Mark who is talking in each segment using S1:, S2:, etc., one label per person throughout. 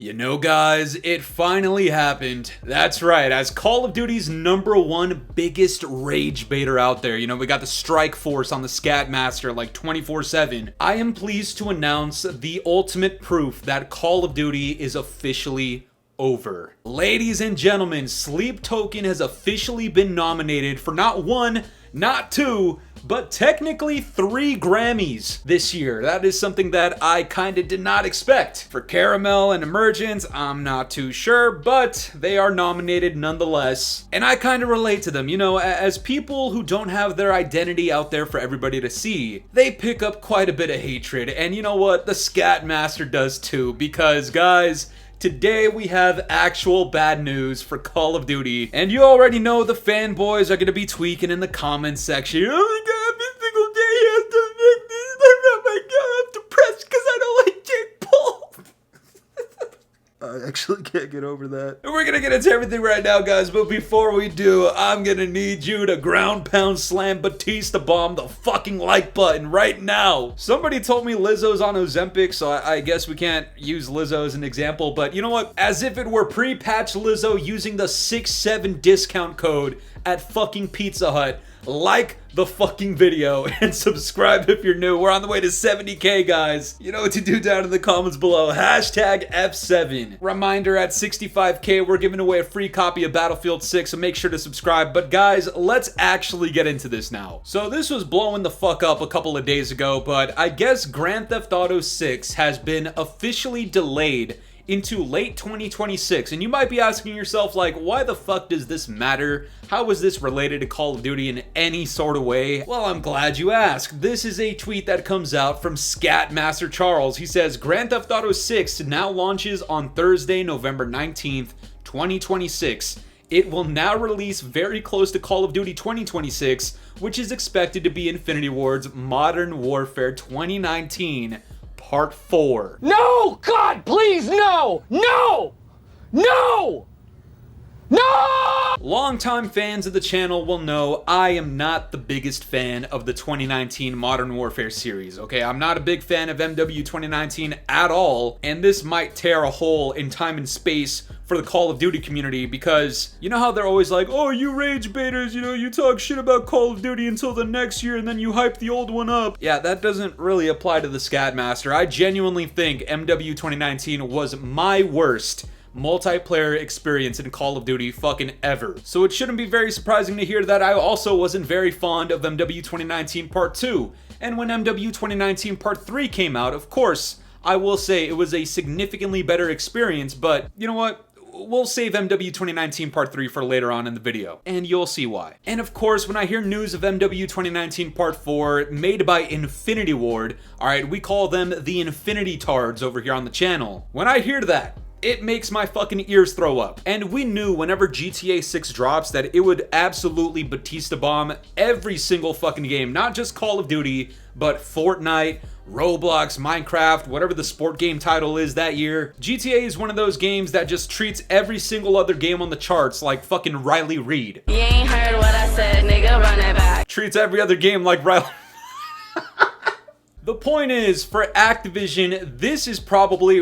S1: You know, guys, it finally happened. That's right, as Call of Duty's #1 biggest rage baiter out there, we got the strike force on the Scat Master like 24/7. I am pleased to announce the ultimate proof that Call of Duty is officially over. Ladies and gentlemen, Sleep Token has officially been nominated for not one, not two, but technically 3 Grammys this year. That is something that I kinda did not expect. For Caramel and Emergence, I'm not too sure, but they are nominated nonetheless. And I kinda relate to them, as people who don't have their identity out there for everybody to see, they pick up quite a bit of hatred. And you know what? The Scat Master does too, because guys, today we have actual bad news for Call of Duty, and you already know the fanboys are gonna be tweaking in the comments section. Oh my god, every single day you have to make this. Oh my god, I'm depressed because I don't like Jake Paul.
S2: I actually can't get over that.
S1: We're gonna get into everything right now, guys, but before we do, I'm gonna need you to ground pound slam Batista bomb the fucking like button right now. Somebody told me Lizzo's on Ozempic, so I guess we can't use Lizzo as an example, but you know what? As if it were pre-patch Lizzo using the 6-7 discount code at fucking Pizza Hut. Like the fucking video and subscribe if you're new. We're on the way to 70K, guys. You know what to do down in the comments below. Hashtag F7. Reminder, at 65K, we're giving away a free copy of Battlefield 6, so make sure to subscribe. But guys, let's actually get into this now. So this was blowing the fuck up a couple of days ago, but I guess Grand Theft Auto 6 has been officially delayed into late 2026, and you might be asking yourself, like, why the fuck does this matter? How is this related to Call of Duty in any sort of way? Well, I'm glad you asked. This is a tweet that comes out from Scat Master Charles. He says, Grand Theft Auto 6 now launches on Thursday, November 19th, 2026. It will now release very close to Call of Duty 2026, which is expected to be Infinity Ward's Modern Warfare 2019 Part 4.
S3: No! God, please, no! No! No! No!
S1: Longtime fans of the channel will know I am not the biggest fan of the 2019 Modern Warfare series, okay? I'm not a big fan of MW 2019 at all, and this might tear a hole in time and space for the Call of Duty community, because you know how they're always like, oh, you rage baiters, you talk shit about Call of Duty until the next year and then you hype the old one up. Yeah, that doesn't really apply to the Scat Master. I genuinely think MW 2019 was my worst multiplayer experience in Call of Duty fucking ever. So it shouldn't be very surprising to hear that I also wasn't very fond of MW 2019 Part 2. And when MW 2019 Part 3 came out, of course, I will say it was a significantly better experience, but you know what? We'll save MW 2019 Part 3 for later on in the video, and you'll see why. And of course, when I hear news of MW 2019 Part 4 made by Infinity Ward, alright, we call them the Infinity Tards over here on the channel. When I hear that, it makes my fucking ears throw up. And we knew whenever GTA 6 drops that it would absolutely Batista bomb every single fucking game, not just Call of Duty, but Fortnite, Roblox, Minecraft, whatever the sport game title is that year. GTA is one of those games that just treats every single other game on the charts like fucking Riley Reid.
S4: You ain't heard what I said, nigga, run it back.
S1: Treats every other game like Riley. The point is, for Activision, this is probably,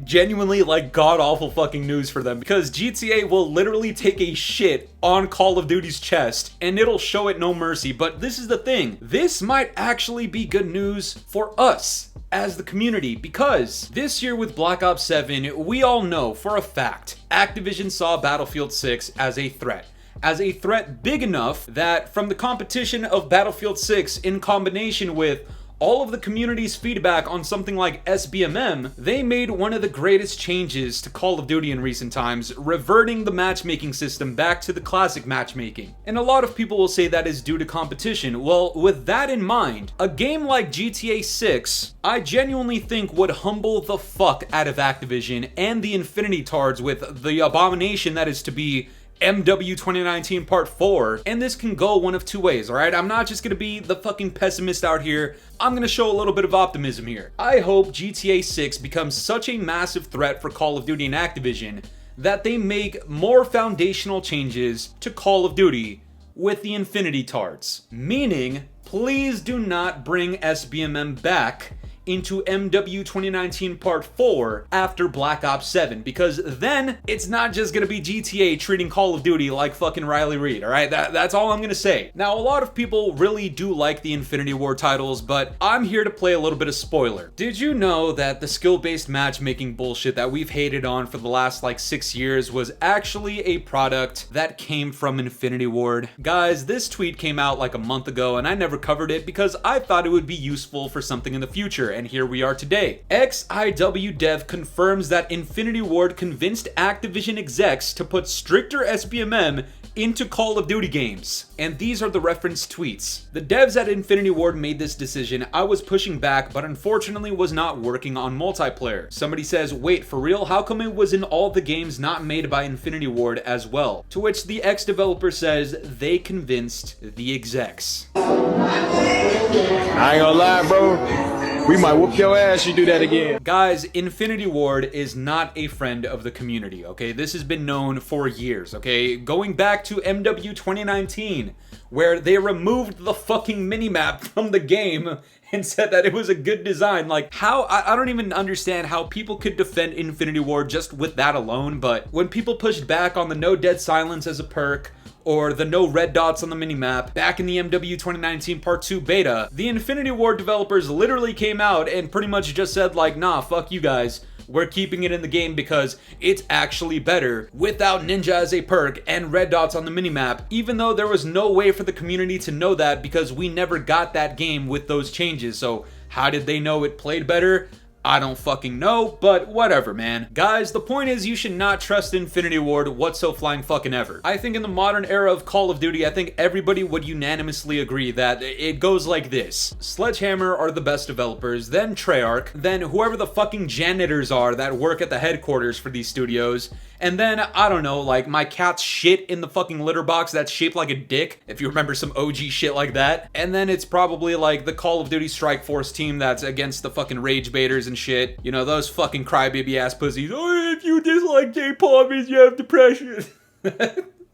S1: genuinely, god-awful fucking news for them, because GTA will literally take a shit on Call of Duty's chest, and it'll show it no mercy. But this is the thing, this might actually be good news for us as the community, because this year with Black Ops 7, we all know for a fact, Activision saw Battlefield 6 as a threat. As a threat big enough that from the competition of Battlefield 6 in combination with all of the community's feedback on something like SBMM, they made one of the greatest changes to Call of Duty in recent times, reverting the matchmaking system back to the classic matchmaking. And a lot of people will say that is due to competition. Well, with that in mind, a game like GTA 6, I genuinely think would humble the fuck out of Activision and the Infinity Tards with the abomination that is to be MW 2019 Part 4, and this can go one of two ways, alright? I'm not just gonna be the fucking pessimist out here, I'm gonna show a little bit of optimism here. I hope GTA 6 becomes such a massive threat for Call of Duty and Activision that they make more foundational changes to Call of Duty with the Infinity Tards. Meaning, please do not bring SBMM back into MW 2019 Part 4 after Black Ops 7, because then it's not just gonna be GTA treating Call of Duty like fucking Riley Reid, alright? That's all I'm gonna say. Now, a lot of people really do like the Infinity Ward titles, but I'm here to play a little bit of spoiler. Did you know that the skill-based matchmaking bullshit that we've hated on for the last like 6 years was actually a product that came from Infinity Ward? Guys, this tweet came out like a month ago and I never covered it because I thought it would be useful for something in the future, and here we are today. XIW Dev confirms that Infinity Ward convinced Activision execs to put stricter SBMM into Call of Duty games. And these are the referenced tweets. The devs at Infinity Ward made this decision. I was pushing back, but unfortunately was not working on multiplayer. Somebody says, wait, for real? How come it was in all the games not made by Infinity Ward as well? To which the ex-developer says they convinced the execs.
S5: I ain't gonna lie, bro. We might whoop your ass if you do that again.
S1: Guys, Infinity Ward is not a friend of the community, okay? This has been known for years, okay? Going back to MW 2019, where they removed the fucking minimap from the game and said that it was a good design. Like, how? I don't even understand how people could defend Infinity Ward just with that alone, but when people pushed back on the no dead silence as a perk, or the no red dots on the minimap back in the MW 2019 Part 2 beta, the Infinity Ward developers literally came out and pretty much just said like, nah, fuck you guys. We're keeping it in the game because it's actually better without Ninja as a perk and red dots on the minimap, even though there was no way for the community to know that because we never got that game with those changes. So how did they know it played better? I don't fucking know, but whatever, man. Guys, the point is you should not trust Infinity Ward whatso flying fucking ever. I think in the modern era of Call of Duty, I think everybody would unanimously agree that it goes like this. Sledgehammer are the best developers, then Treyarch, then whoever the fucking janitors are that work at the headquarters for these studios, and then, I don't know, like my cat's shit in the fucking litter box that's shaped like a dick, if you remember some OG shit like that. And then it's probably like the Call of Duty Strike Force team that's against the fucking rage baiters and shit. You know, those fucking crybaby ass pussies. Oh, if you dislike J-pop, means you have depression.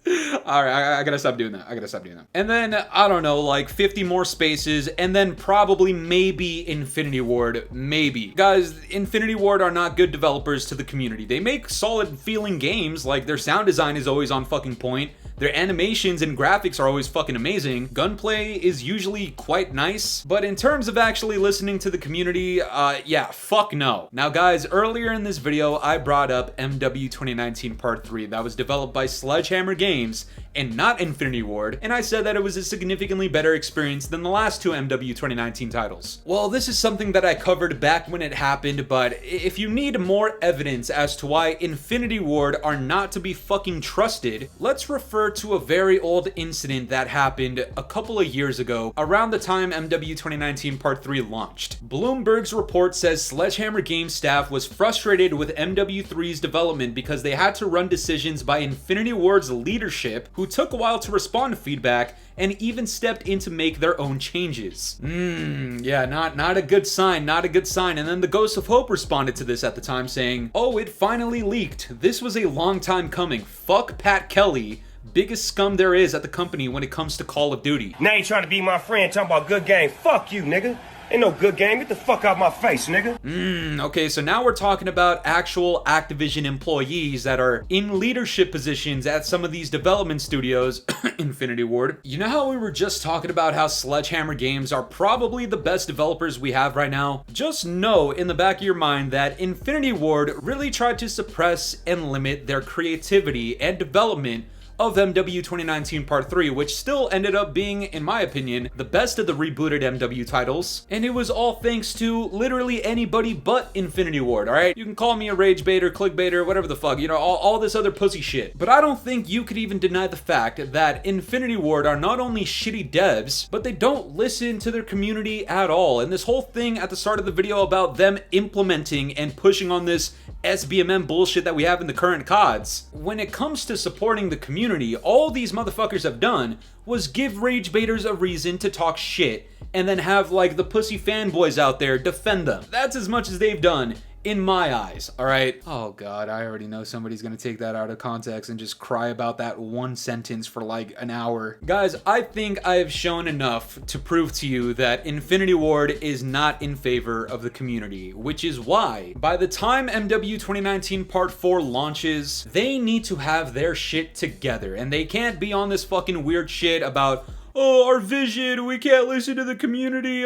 S1: Alright, I gotta stop doing that. And then, I don't know, like 50 more spaces, and then probably maybe Infinity Ward, maybe. Guys, Infinity Ward are not good developers to the community. They make solid feeling games, like their sound design is always on fucking point. Their animations and graphics are always fucking amazing. Gunplay is usually quite nice, but in terms of actually listening to the community, yeah, fuck no. Now guys, earlier in this video, I brought up MW 2019 Part 3 that was developed by Sledgehammer Games and not Infinity Ward, and I said that it was a significantly better experience than the last two MW 2019 titles. Well, this is something that I covered back when it happened, but if you need more evidence as to why Infinity Ward are not to be fucking trusted, let's refer to a very old incident that happened a couple of years ago, around the time MW 2019 Part 3 launched. Bloomberg's report says Sledgehammer Games staff was frustrated with MW3's development because they had to run decisions by Infinity Ward's leadership, who took a while to respond to feedback and even stepped in to make their own changes. Yeah, not a good sign, not a good sign. And then the Ghost of Hope responded to this at the time saying, oh, it finally leaked. This was a long time coming. Fuck Pat Kelly. Biggest scum there is at the company when it comes to Call of Duty.
S6: Now you trying to be my friend talking about good game. Fuck you, nigga. Ain't no good game. Get the fuck out my face, nigga.
S1: Okay, so now we're talking about actual Activision employees that are in leadership positions at some of these development studios, Infinity Ward. You know how we were just talking about how Sledgehammer Games are probably the best developers we have right now? Just know in the back of your mind that Infinity Ward really tried to suppress and limit their creativity and development of MW 2019 Part 3, which still ended up being, in my opinion, the best of the rebooted MW titles. And it was all thanks to literally anybody but Infinity Ward, alright? You can call me a rage baiter, clickbaiter, whatever the fuck, you know, all this other pussy shit. But I don't think you could even deny the fact that Infinity Ward are not only shitty devs, but they don't listen to their community at all. And this whole thing at the start of the video about them implementing and pushing on this SBMM bullshit that we have in the current CODs, when it comes to supporting the community, all these motherfuckers have done was give rage baiters a reason to talk shit and then have like the pussy fanboys out there defend them. That's as much as they've done in my eyes, alright? Oh god, I already know somebody's gonna take that out of context and just cry about that one sentence for like an hour. Guys, I think I have shown enough to prove to you that Infinity Ward is not in favor of the community, which is why, by the time MW 2019 Part 4 launches, they need to have their shit together, and they can't be on this fucking weird shit about, oh, our vision, we can't listen to the community,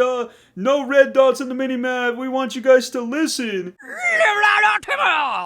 S1: no red dots on the minimap, we want you guys to listen.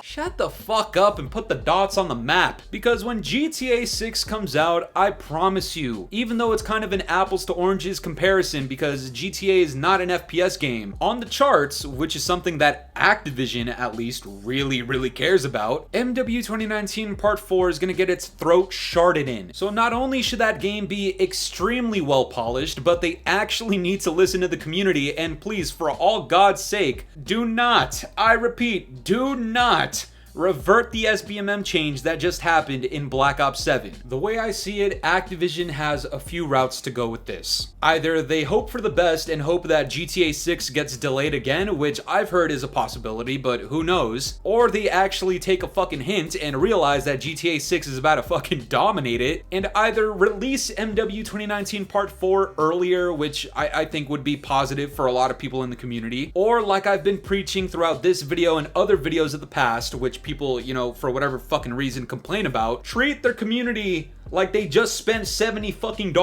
S1: Shut the fuck up and put the dots on the map. Because when GTA 6 comes out, I promise you, even though it's kind of an apples to oranges comparison because GTA is not an FPS game, on the charts, which is something that Activision at least really cares about, MW 2019 Part 4 is gonna get its throat sharded in. So not only should that game be extremely well polished, but they actually need to listen to the community, and please, for all God's sake, do not, I repeat, do not revert the SBMM change that just happened in Black Ops 7. The way I see it, Activision has a few routes to go with this. Either they hope for the best and hope that GTA 6 gets delayed again, which I've heard is a possibility, but who knows, or they actually take a fucking hint and realize that GTA 6 is about to fucking dominate it, and either release MW 2019 Part 4 earlier, which I think would be positive for a lot of people in the community, or like I've been preaching throughout this video and other videos of the past, which people, you know, for whatever fucking reason complain about, treat their community like they just spent $70 fucking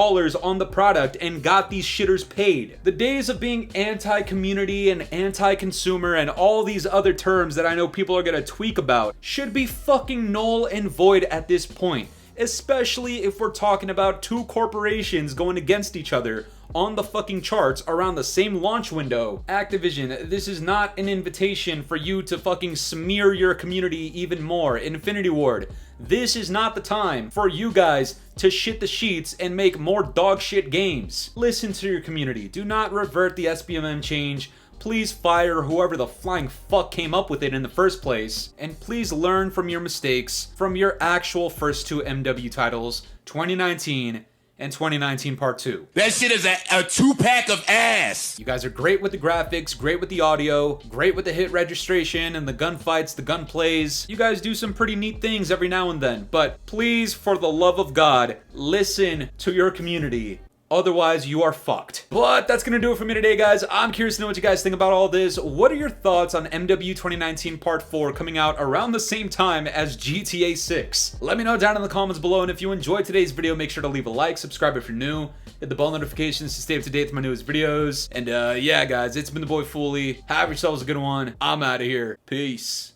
S1: on the product and got these shitters paid. The days of being anti-community and anti-consumer and all these other terms that I know people are gonna tweak about should be fucking null and void at this point, especially if we're talking about two corporations going against each other on the fucking charts around the same launch window. Activision, this is not an invitation for you to fucking smear your community even more. Infinity Ward, this is not the time for you guys to shit the sheets and make more dog shit games. Listen to your community. Do not revert the SBMM change. Please fire whoever the flying fuck came up with it in the first place. And please learn from your mistakes from your actual first two MW titles, 2019 and 2019 Part 2.
S7: That shit is a two-pack of ass.
S1: You guys are great with the graphics, great with the audio, great with the hit registration and the gunfights, the gunplays. You guys do some pretty neat things every now and then, but please, for the love of God, listen to your community. Otherwise, you are fucked. But that's gonna do it for me today, guys. I'm curious to know what you guys think about all this. What are your thoughts on MW 2019 Part 4 coming out around the same time as GTA 6? Let me know down in the comments below, and if you enjoyed today's video, make sure to leave a like, subscribe if you're new, hit the bell notifications to stay up to date with my newest videos. And yeah, guys, it's been the boy Fooly. Have yourselves a good one. I'm out of here. Peace.